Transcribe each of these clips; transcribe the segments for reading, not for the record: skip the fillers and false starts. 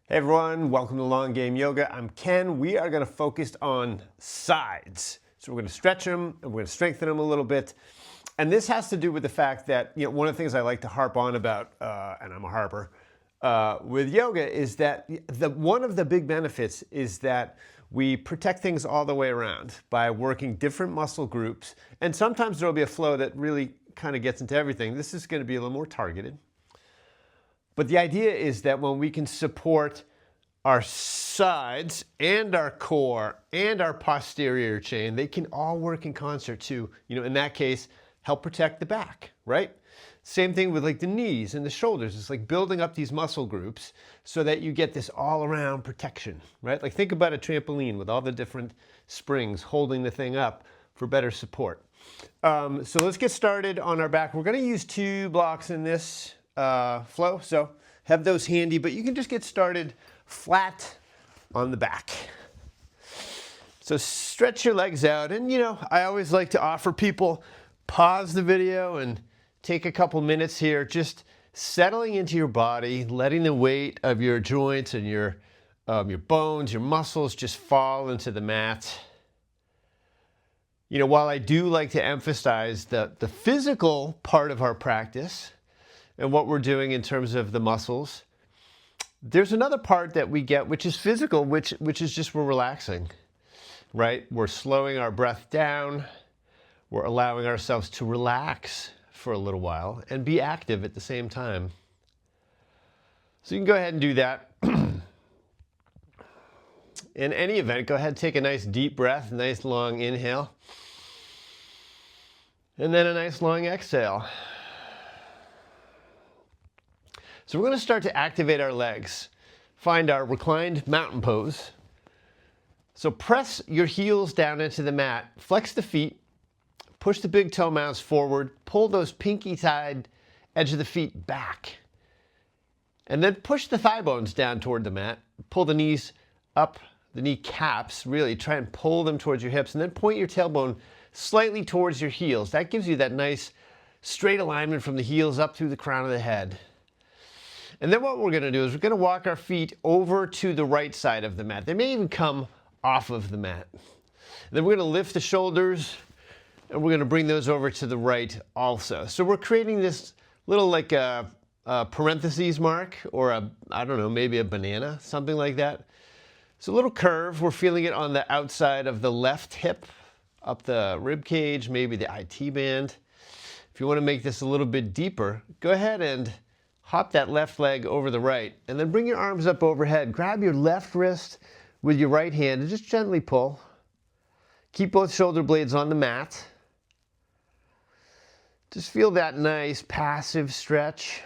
Hey everyone, welcome to Long Game Yoga. I'm Ken. We are going to focus on sides. So we're going to stretch them and we're going to strengthen them a little bit. And this has to do with the fact that, one of the things I like to harp on about, and I'm a harper, with yoga is that one of the big benefits is that we protect things all the way around by working different muscle groups. And sometimes there'll be a flow that really kind of gets into everything. This is going to be a little more targeted. But the idea is that when we can support our sides and our core and our posterior chain, they can all work in concert to, in that case, help protect the back, right? Same thing with like the knees and the shoulders. It's like building up these muscle groups so that you get this all around protection, right? Like think about a trampoline with all the different springs holding the thing up for better support. So let's get started on our back. We're going to use 2 blocks in this flow, so have those handy, but you can just get started flat on the back. So stretch your legs out, and I always like to offer people pause the video and take a couple minutes here, just settling into your body, letting the weight of your joints and your bones, your muscles just fall into the mat. While I do like to emphasize the physical part of our practice and what we're doing in terms of the muscles, there's another part that we get, which is physical, which is just we're relaxing, right? We're slowing our breath down. We're allowing ourselves to relax for a little while and be active at the same time. So you can go ahead and do that. In any event, go ahead and take a nice deep breath, nice long inhale, and then a nice long exhale. So we're going to start to activate our legs. Find our reclined mountain pose. So press your heels down into the mat, flex the feet, push the big toe mounts forward, pull those pinky side edge of the feet back, and then push the thigh bones down toward the mat. Pull the knees up, the knee caps, really try and pull them towards your hips, and then point your tailbone slightly towards your heels. That gives you that nice straight alignment from the heels up through the crown of the head. And then what we're going to do is we're going to walk our feet over to the right side of the mat. They may even come off of the mat. And then we're going to lift the shoulders, and we're going to bring those over to the right also. So we're creating this little like a parentheses mark, or I don't know, maybe a banana, something like that. It's a little curve. We're feeling it on the outside of the left hip, up the rib cage, maybe the IT band. If you want to make this a little bit deeper, go ahead and hop that left leg over the right, and then bring your arms up overhead. Grab your left wrist with your right hand and just gently pull. Keep both shoulder blades on the mat. Just feel that nice passive stretch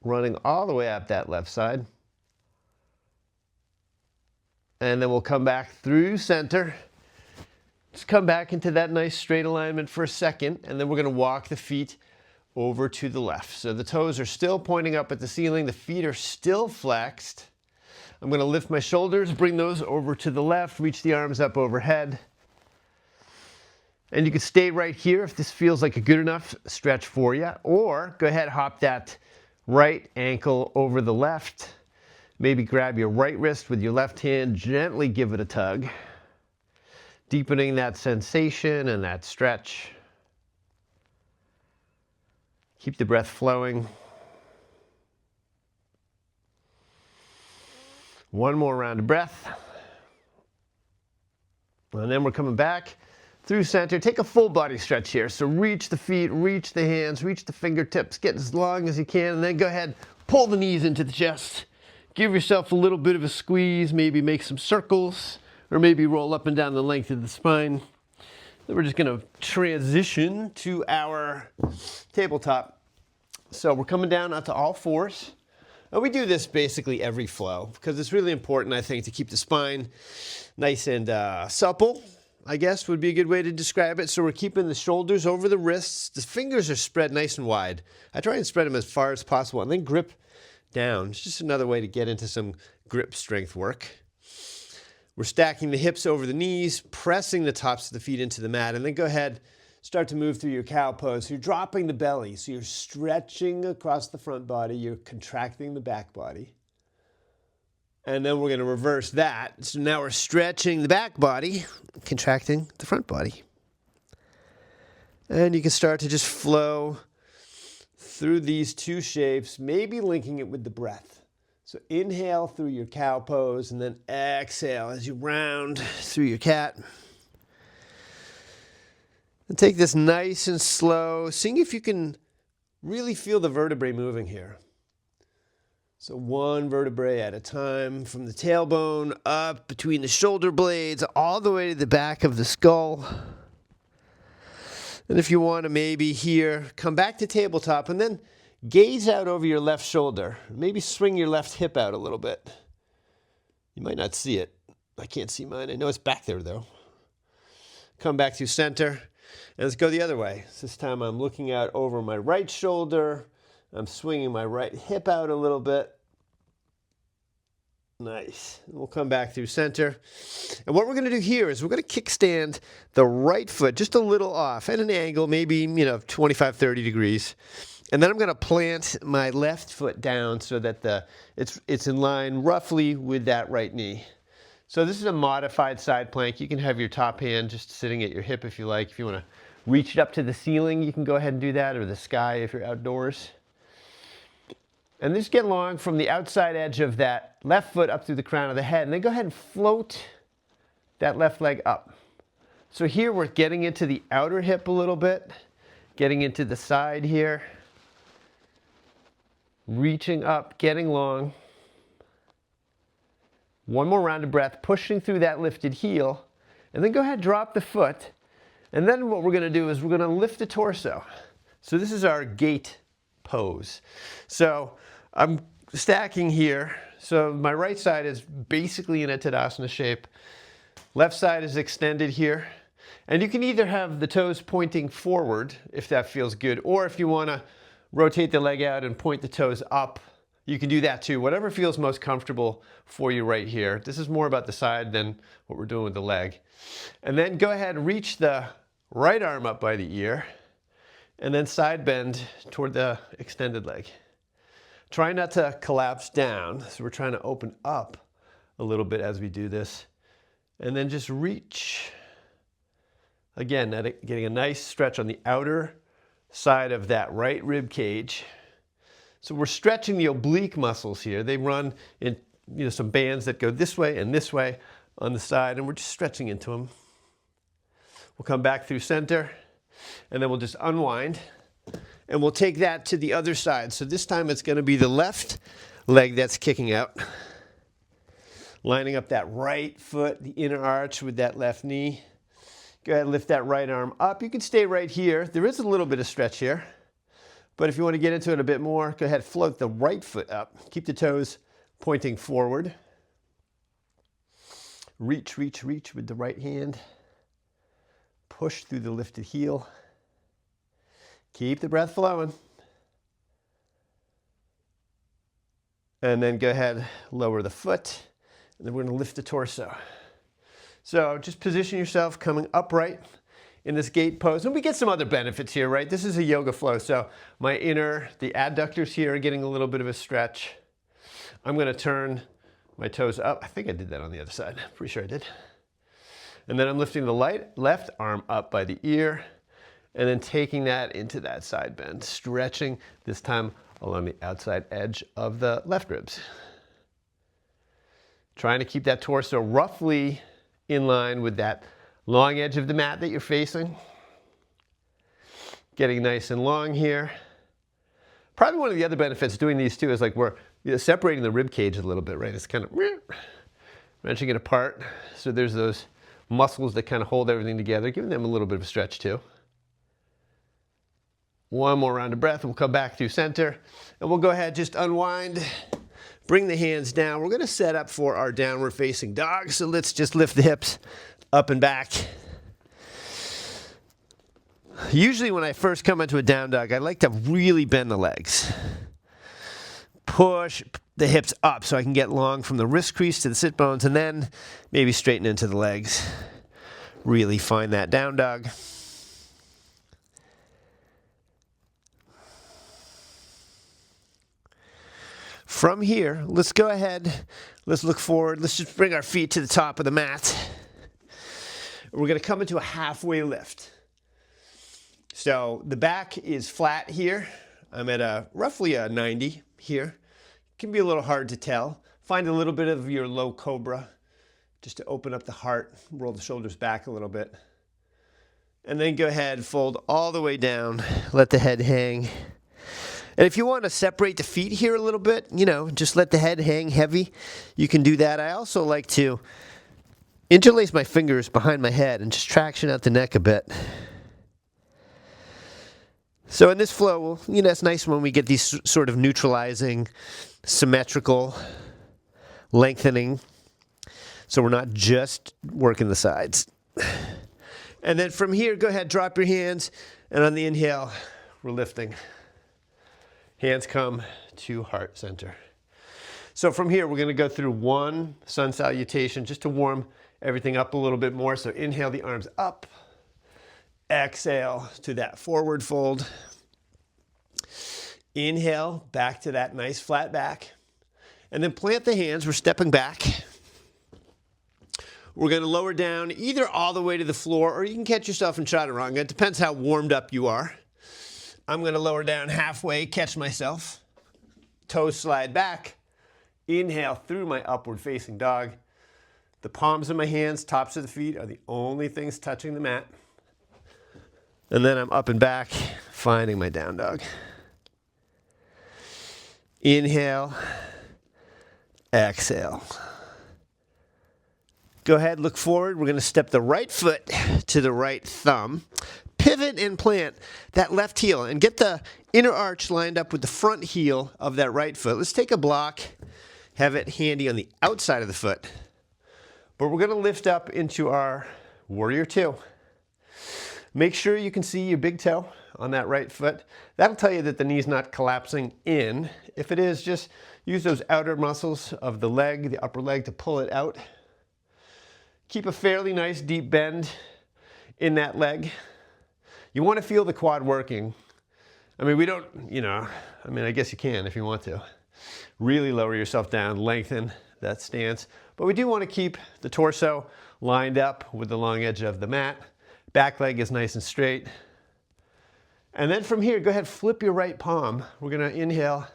running all the way up that left side. And then we'll come back through center. Just come back into that nice straight alignment for a second, and then we're going to walk the feet over to the left. So the toes are still pointing up at the ceiling. The feet are still flexed. I'm going to lift my shoulders, bring those over to the left, reach the arms up overhead. And you can stay right here if this feels like a good enough stretch for you. Or go ahead, hop that right ankle over the left. Maybe grab your right wrist with your left hand, gently give it a tug. Deepening that sensation and that stretch. Keep the breath flowing. One more round of breath. And then we're coming back through center. Take a full body stretch here. So reach the feet, reach the hands, reach the fingertips, get as long as you can, and then go ahead, pull the knees into the chest. Give yourself a little bit of a squeeze, maybe make some circles, or maybe roll up and down the length of the spine. Then we're just going to transition to our tabletop. So we're coming down onto all fours. And we do this basically every flow because it's really important, I think, to keep the spine nice and supple, I guess would be a good way to describe it. So we're keeping the shoulders over the wrists. The fingers are spread nice and wide. I try and spread them as far as possible and then grip down. It's just another way to get into some grip strength work. We're stacking the hips over the knees, pressing the tops of the feet into the mat, and then go ahead, start to move through your cow pose. So you're dropping the belly, so you're stretching across the front body, you're contracting the back body. And then we're going to reverse that. So now we're stretching the back body, contracting the front body. And you can start to just flow through these two shapes, maybe linking it with the breath. So inhale through your cow pose, and then exhale as you round through your cat. And take this nice and slow, seeing if you can really feel the vertebrae moving here. So one vertebrae at a time, from the tailbone up between the shoulder blades, all the way to the back of the skull. And if you want to maybe here, come back to tabletop and then gaze out over your left shoulder. Maybe swing your left hip out a little bit. You might not see it. I can't see mine. I know it's back there though. Come back to center. And let's go the other way. So this time I'm looking out over my right shoulder. I'm swinging my right hip out a little bit. Nice. We'll come back through center. And what we're going to do here is we're going to kickstand the right foot just a little off at an angle, maybe, 25, 30 degrees. And then I'm going to plant my left foot down so that it's in line roughly with that right knee. So this is a modified side plank. You can have your top hand just sitting at your hip if you like. If you want to reach it up to the ceiling, you can go ahead and do that, or the sky if you're outdoors. And just get along from the outside edge of that left foot up through the crown of the head. And then go ahead and float that left leg up. So here we're getting into the outer hip a little bit, getting into the side here, reaching up, getting long. One more round of breath, pushing through that lifted heel. And then go ahead, drop the foot. And then what we're going to do is we're going to lift the torso. So this is our gate pose. So I'm stacking here. So my right side is basically in a Tadasana shape. Left side is extended here. And you can either have the toes pointing forward if that feels good, or if you want to rotate the leg out and point the toes up, you can do that too. Whatever feels most comfortable for you right here. This is more about the side than what we're doing with the leg. And then go ahead and reach the right arm up by the ear. And then side bend toward the extended leg. Try not to collapse down. So we're trying to open up a little bit as we do this. And then just reach. Again, getting a nice stretch on the outer side of that right rib cage. So we're stretching the oblique muscles here. They run in some bands that go this way and this way on the side, and we're just stretching into them. We'll come back through center. And then we'll just unwind, and we'll take that to the other side. So this time it's going to be the left leg that's kicking out. Lining up that right foot, the inner arch with that left knee. Go ahead and lift that right arm up. You can stay right here. There is a little bit of stretch here. But if you want to get into it a bit more, go ahead, float the right foot up. Keep the toes pointing forward. Reach, reach, reach with the right hand. Push through the lifted heel. Keep the breath flowing. And then go ahead, lower the foot. And then we're going to lift the torso. So just position yourself coming upright in this gate pose. And we get some other benefits here, right? This is a yoga flow. So the adductors here are getting a little bit of a stretch. I'm going to turn my toes up. I think I did that on the other side. Pretty sure I did. And then I'm lifting the left arm up by the ear, and then taking that into that side bend, stretching this time along the outside edge of the left ribs. Trying to keep that torso roughly in line with that long edge of the mat that you're facing. Getting nice and long here. Probably one of the other benefits doing these too is like we're separating the rib cage a little bit, right? It's kind of wrenching it apart. So there's those muscles that kind of hold everything together, giving them a little bit of a stretch too. One more round of breath, and we'll come back through center. And we'll go ahead, just unwind, bring the hands down. We're going to set up for our downward facing dog. So let's just lift the hips up and back. Usually when I first come into a down dog, I like to really bend the legs. Push the hips up so I can get long from the wrist crease to the sit bones, and then maybe straighten into the legs. Really find that down dog. From here, let's go ahead, Let's look forward. Let's just bring our feet to the top of the mat. We're going to come into a halfway lift. So the back is flat here. I'm at roughly a 90 here. It can be a little hard to tell. Find a little bit of your low cobra just to open up the heart, roll the shoulders back a little bit. And then go ahead, fold all the way down, let the head hang. And if you want to separate the feet here a little bit, just let the head hang heavy, you can do that. I also like to interlace my fingers behind my head and just traction out the neck a bit. So in this flow, it's nice when we get these sort of neutralizing, symmetrical lengthening. So we're not just working the sides. And then from here, go ahead, drop your hands. And on the inhale, we're lifting. Hands come to heart center. So from here, we're going to go through one sun salutation just to warm everything up a little bit more. So inhale the arms up. Exhale to that forward fold. Inhale back to that nice flat back. And then plant the hands. We're stepping back. We're going to lower down either all the way to the floor, or you can catch yourself in chaturanga. It depends how warmed up you are. I'm going to lower down halfway, catch myself. Toes slide back. Inhale through my upward facing dog. The palms of my hands, tops of the feet are the only things touching the mat. And then I'm up and back, finding my down dog. Inhale. Exhale. Go ahead, look forward. We're going to step the right foot to the right thumb. Pivot and plant that left heel and get the inner arch lined up with the front heel of that right foot. Let's take a block, have it handy on the outside of the foot. But we're going to lift up into our warrior two. Make sure you can see your big toe on that right foot. That'll tell you that the knee's not collapsing in. If it is, just use those outer muscles of the leg, the upper leg, to pull it out. Keep a fairly nice deep bend in that leg. You want to feel the quad working. I mean, we don't, I guess you can if you want to. Really lower yourself down, lengthen that stance. But we do want to keep the torso lined up with the long edge of the mat. Back leg is nice and straight. And then from here, go ahead, flip your right palm. We're going to inhale,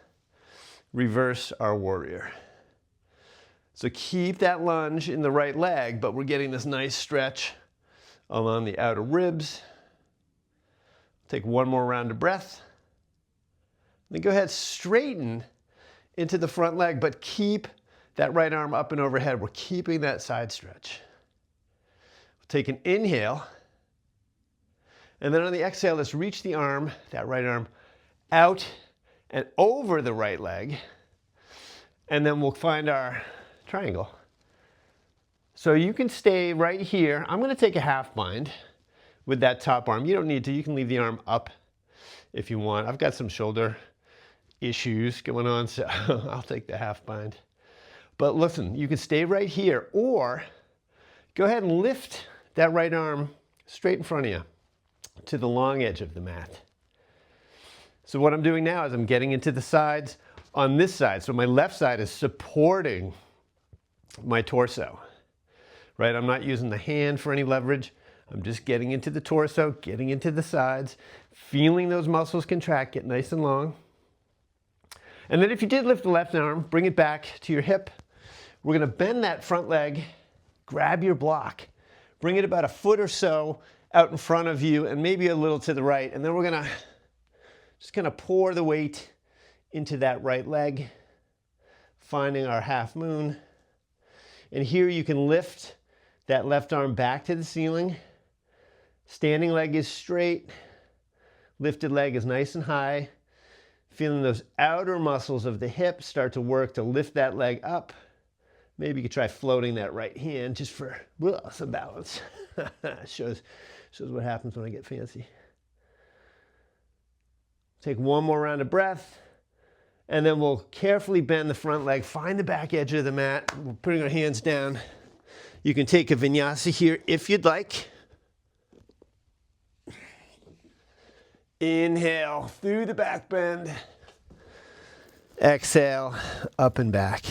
reverse our warrior. So keep that lunge in the right leg, but we're getting this nice stretch along the outer ribs. Take one more round of breath. Then go ahead, straighten into the front leg, but keep that right arm up and overhead. We're keeping that side stretch. We'll take an inhale. And then on the exhale, let's reach the arm, that right arm, out and over the right leg. And then we'll find our triangle. So you can stay right here. I'm going to take a half bind with that top arm. You don't need to. You can leave the arm up if you want. I've got some shoulder issues going on, so I'll take the half bind. But listen, you can stay right here, or go ahead and lift that right arm straight in front of you to the long edge of the mat. So what I'm doing now is I'm getting into the sides on this side. So my left side is supporting my torso, right? I'm not using the hand for any leverage. I'm just getting into the torso, getting into the sides, feeling those muscles contract, get nice and long. And then if you did lift the left arm, bring it back to your hip. We're going to bend that front leg, grab your block, bring it about a foot or so out in front of you and maybe a little to the right. And then we're going to just kind of pour the weight into that right leg, finding our half moon. And here you can lift that left arm back to the ceiling. Standing leg is straight. Lifted leg is nice and high. Feeling those outer muscles of the hip start to work to lift that leg up. Maybe you could try floating that right hand just for some balance. shows what happens when I get fancy. Take one more round of breath. And then we'll carefully bend the front leg, find the back edge of the mat. We're putting our hands down. You can take a vinyasa here if you'd like. Inhale through the back bend. Exhale, up and back.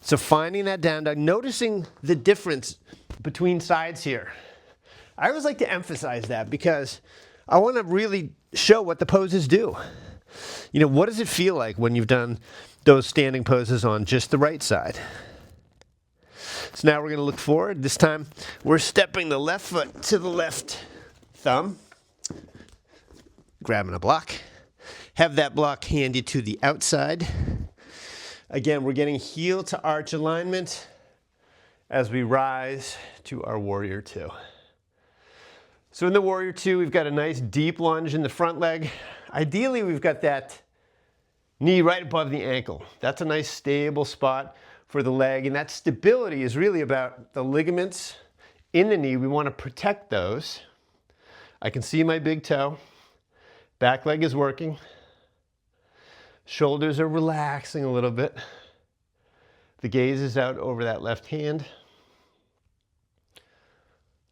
So finding that down dog, noticing the difference between sides here. I always like to emphasize that because I want to really show what the poses do. You know, what does it feel like when you've done those standing poses on just the right side? So now we're going to look forward. This time we're stepping the left foot to the left thumb, grabbing a block. Have that block handy to the outside. Again, we're getting heel to arch alignment as we rise to our warrior two. So in the warrior two, we've got a nice deep lunge in the front leg. Ideally, we've got that knee right above the ankle. That's a nice stable spot for the leg, and that stability is really about the ligaments in the knee. We want to protect those. I can see my big toe. Back leg is working. Shoulders are relaxing a little bit. The gaze is out over that left hand.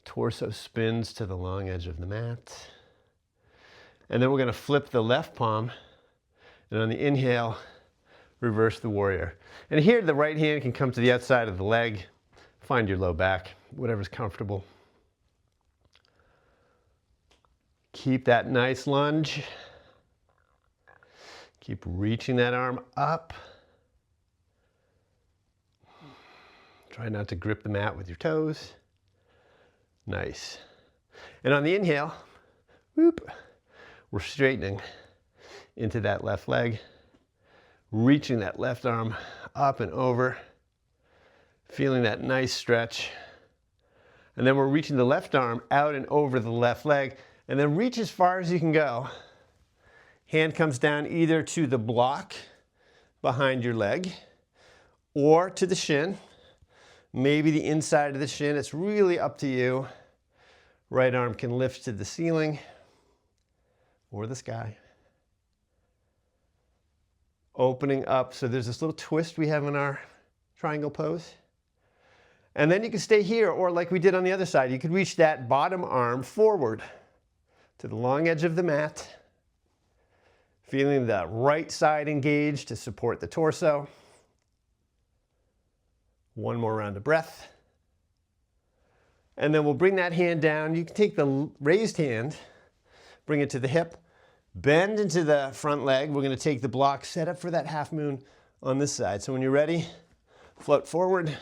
Torso spins to the long edge of the mat. And then we're going to flip the left palm, and on the inhale, reverse the warrior. And here the right hand can come to the outside of the leg. Find your low back, whatever's comfortable. Keep that nice lunge. Keep reaching that arm up. Try not to grip the mat with your toes. Nice. And on the inhale, whoop, we're straightening into that left leg, reaching that left arm up and over, feeling that nice stretch. And then we're reaching the left arm out and over the left leg, and then reach as far as you can go. Hand comes down either to the block behind your leg or to the shin, maybe the inside of the shin. It's really up to you. Right arm can lift to the ceiling or the sky. Opening up, so there's this little twist we have in our triangle pose. And then you can stay here, or like we did on the other side, you could reach that bottom arm forward to the long edge of the mat. Feeling the right side engaged to support the torso. One more round of breath. And then we'll bring that hand down. You can take the raised hand, bring it to the hip, bend into the front leg. We're going to take the block, set up for that half moon on this side. So when you're ready, float forward,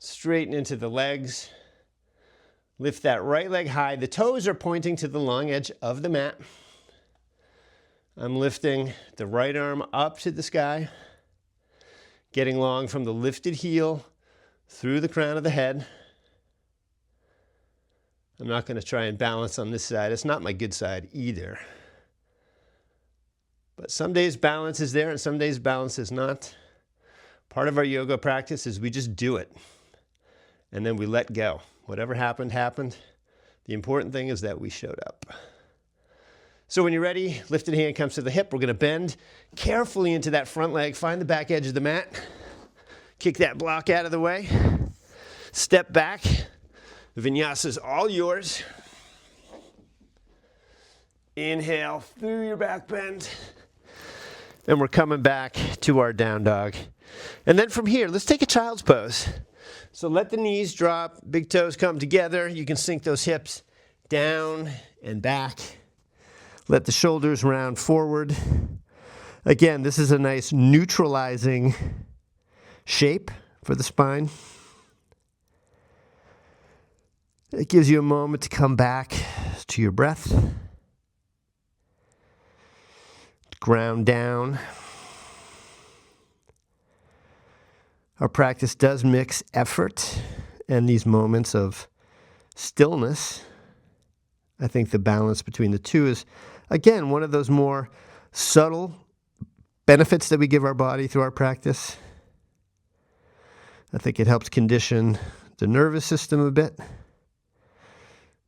straighten into the legs, lift that right leg high. The toes are pointing to the long edge of the mat. I'm lifting the right arm up to the sky, getting long from the lifted heel through the crown of the head. I'm not going to try and balance on this side. It's not my good side either. But some days balance is there and some days balance is not. Part of our yoga practice is we just do it. And then we let go. Whatever happened, happened. The important thing is that we showed up. So when you're ready, lifted hand comes to the hip. We're going to bend carefully into that front leg. Find the back edge of the mat. Kick that block out of the way. Step back. The vinyasa is all yours. Inhale through your back bend. And we're coming back to our down dog. And then from here, let's take a child's pose. So let the knees drop, big toes come together. You can sink those hips down and back. Let the shoulders round forward. Again, this is a nice neutralizing shape for the spine. It gives you a moment to come back to your breath. Ground down. Our practice does mix effort and these moments of stillness. I think the balance between the two is, again, one of those more subtle benefits that we give our body through our practice. I think it helps condition the nervous system a bit.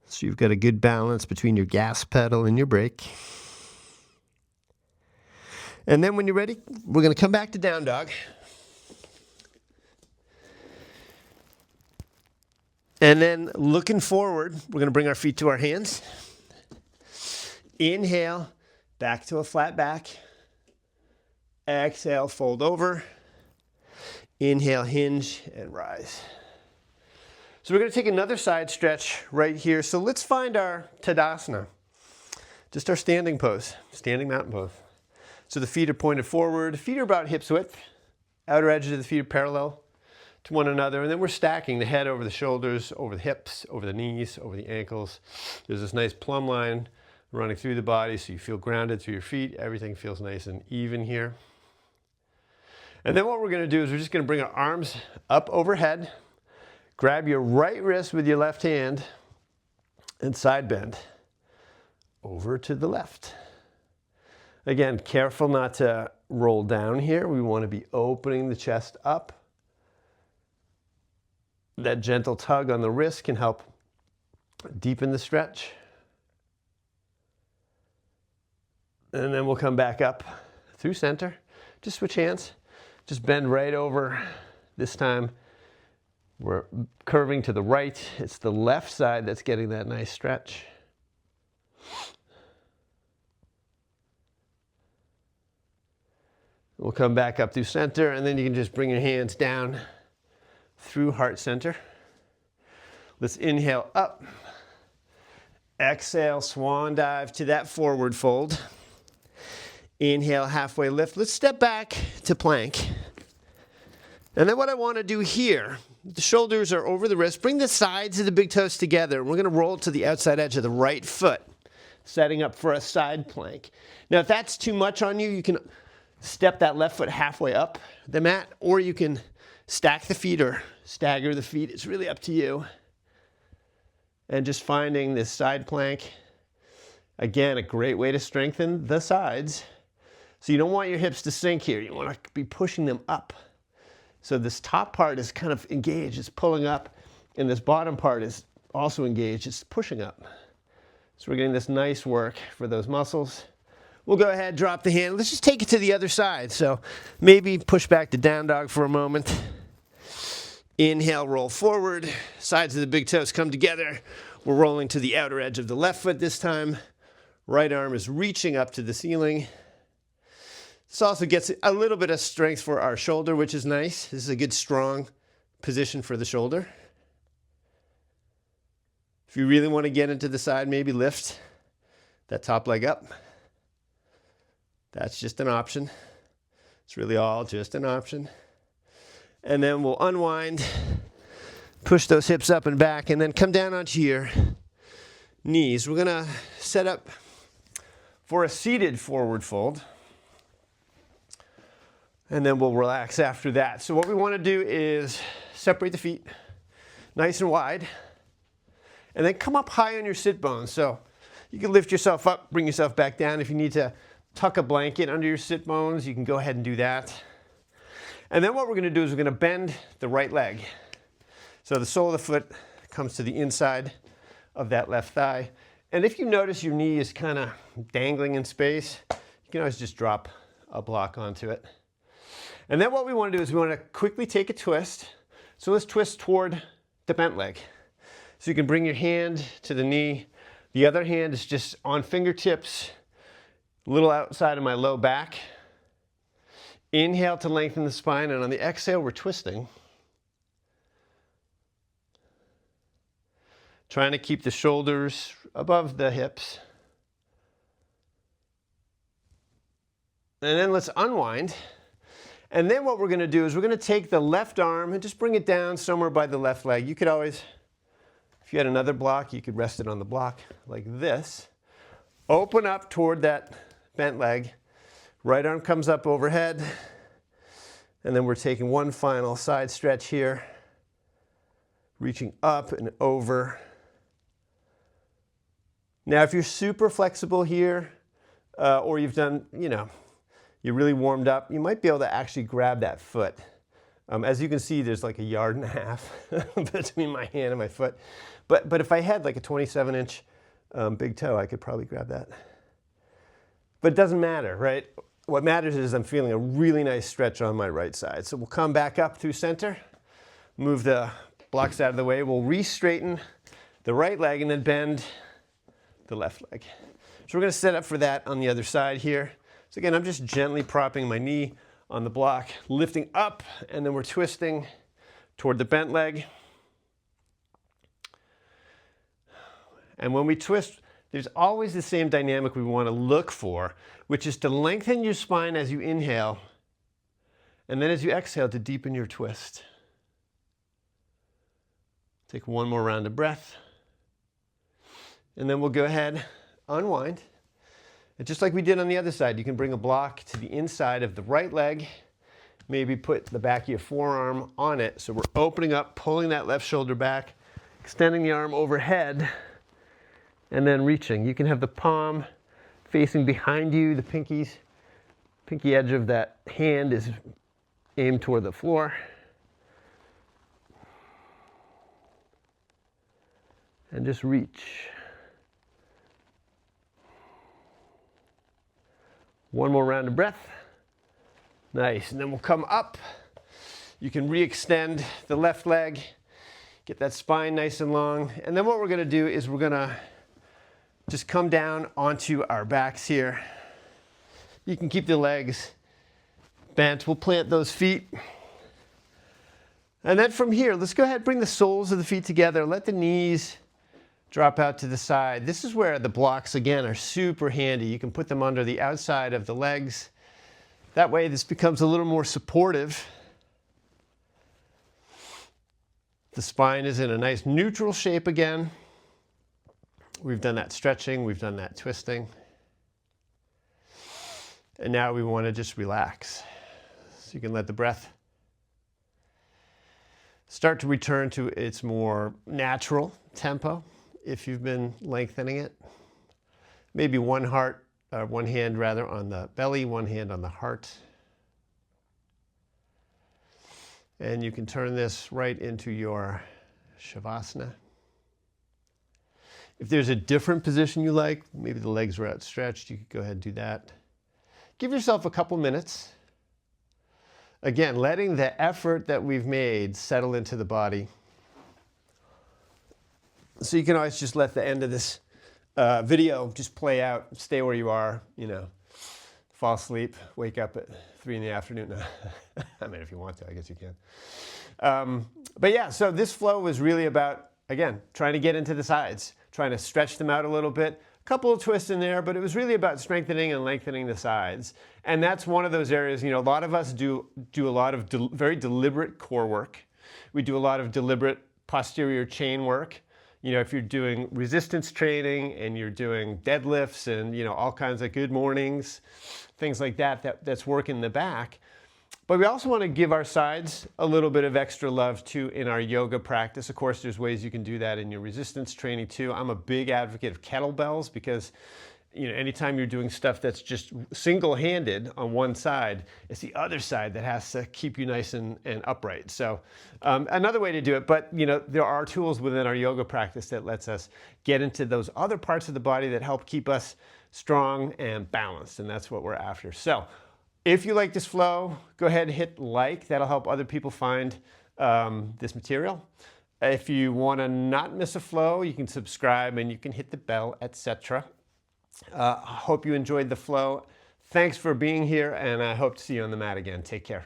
So you've got a good balance between your gas pedal and your brake. And then when you're ready, we're going to come back to down dog. And then looking forward, we're going to bring our feet to our hands. Inhale, back to a flat back. Exhale, fold over. Inhale, hinge, and rise. So we're going to take another side stretch right here. So let's find our Tadasana, just our standing pose, standing mountain pose. So the feet are pointed forward, feet are about hips width, outer edges of the feet are parallel to one another, and then we're stacking the head over the shoulders, over the hips, over the knees, over the ankles. There's this nice plumb line running through the body, so you feel grounded through your feet. Everything feels nice and even here. And then what we're going to do is we're just going to bring our arms up overhead, grab your right wrist with your left hand, and side bend over to the left. Again, careful not to roll down here. We want to be opening the chest up. That gentle tug on the wrist can help deepen the stretch. And then we'll come back up through center. Just switch hands. Just bend right over. This time we're curving to the right. It's the left side that's getting that nice stretch. We'll come back up through center, and then you can just bring your hands down through heart center. Let's inhale up. Exhale, swan dive to that forward fold. Inhale, halfway lift. Let's step back to plank. And then what I want to do here, the shoulders are over the wrist. Bring the sides of the big toes together. We're going to roll to the outside edge of the right foot, setting up for a side plank. Now, if that's too much on you, you can step that left foot halfway up the mat, or you can stack the feet or stagger the feet. It's really up to you. And just finding this side plank. Again, a great way to strengthen the sides. So you don't want your hips to sink here. You want to be pushing them up. So this top part is kind of engaged. It's pulling up. And this bottom part is also engaged. It's pushing up. So we're getting this nice work for those muscles. We'll go ahead, drop the hand. Let's just take it to the other side. So maybe push back to down dog for a moment. Inhale, roll forward. Sides of the big toes come together. We're rolling to the outer edge of the left foot this time. Right arm is reaching up to the ceiling. This also gets a little bit of strength for our shoulder, which is nice. This is a good, strong position for the shoulder. If you really want to get into the side, maybe lift that top leg up. That's just an option. It's really all just an option. And then we'll unwind, push those hips up and back, and then come down onto your knees. We're going to set up for a seated forward fold. And then we'll relax after that. So what we want to do is separate the feet nice and wide. And then come up high on your sit bones. So you can lift yourself up, bring yourself back down. If you need to tuck a blanket under your sit bones, you can go ahead and do that. And then what we're going to do is we're going to bend the right leg. So the sole of the foot comes to the inside of that left thigh. And if you notice your knee is kind of dangling in space, you can always just drop a block onto it. And then what we want to do is we want to quickly take a twist. So let's twist toward the bent leg. So you can bring your hand to the knee. The other hand is just on fingertips, a little outside of my low back. Inhale to lengthen the spine, and on the exhale, we're twisting. Trying to keep the shoulders above the hips. And then let's unwind. And then what we're going to do is we're going to take the left arm and just bring it down somewhere by the left leg. You could always, if you had another block, you could rest it on the block like this. Open up toward that bent leg. Right arm comes up overhead. And then we're taking one final side stretch here. Reaching up and over. Now, if you're super flexible here, or you've done, you're really warmed up, you might be able to actually grab that foot. As you can see, there's like 1.5 yards between my hand and my foot. But if I had like a 27-inch big toe, I could probably grab that. But it doesn't matter, right? What matters is I'm feeling a really nice stretch on my right side. So we'll come back up through center, move the blocks out of the way. We'll re-straighten the right leg and then bend the left leg. So we're going to set up for that on the other side here. So again, I'm just gently propping my knee on the block, lifting up, and then we're twisting toward the bent leg. And when we twist, there's always the same dynamic we want to look for, which is to lengthen your spine as you inhale, and then as you exhale to deepen your twist. Take one more round of breath. And then we'll go ahead, unwind. And just like we did on the other side, you can bring a block to the inside of the right leg, maybe put the back of your forearm on it. So we're opening up, pulling that left shoulder back, extending the arm overhead, and then reaching. You can have the palm facing behind you, the pinky edge of that hand is aimed toward the floor. And just reach. One more round of breath. Nice, and then we'll come up. You can re-extend the left leg, get that spine nice and long. And then what we're gonna do is we're gonna just come down onto our backs here. You can keep the legs bent. We'll plant those feet. And then from here, let's go ahead and bring the soles of the feet together. Let the knees drop out to the side. This is where the blocks, again, are super handy. You can put them under the outside of the legs. That way, this becomes a little more supportive. The spine is in a nice neutral shape again. We've done that stretching, we've done that twisting. And now we want to just relax. So you can let the breath start to return to its more natural tempo. If you've been lengthening it, maybe one hand rather on the belly, one hand on the heart. And you can turn this right into your Shavasana. If there's a different position you like, maybe the legs are outstretched, you could go ahead and do that. Give yourself a couple minutes. Again, letting the effort that we've made settle into the body. So you can always just let the end of this video just play out, stay where you are, you know, fall asleep, wake up at 3 in the afternoon. No. I mean, if you want to, I guess you can. But yeah, so this flow was really about, again, trying to get into the sides, trying to stretch them out a little bit. A couple of twists in there, but it was really about strengthening and lengthening the sides. And that's one of those areas, you know, a lot of us do a lot of very deliberate core work. We do a lot of deliberate posterior chain work. You know, if you're doing resistance training and you're doing deadlifts and, you know, all kinds of good mornings, things like that, that's work in the back. But we also want to give our sides a little bit of extra love too in our yoga practice. Of course, there's ways you can do that in your resistance training too. I'm a big advocate of kettlebells because, you know, anytime you're doing stuff that's just single-handed on one side, it's the other side that has to keep you nice and upright. So another way to do it, but you know, there are tools within our yoga practice that lets us get into those other parts of the body that help keep us strong and balanced, and that's what we're after. So if you like this flow, go ahead and hit like. That'll help other people find this material. If you want to not miss a flow, you can subscribe and you can hit the bell, etc. I hope you enjoyed the flow. Thanks for being here, and I hope to see you on the mat again. Take care.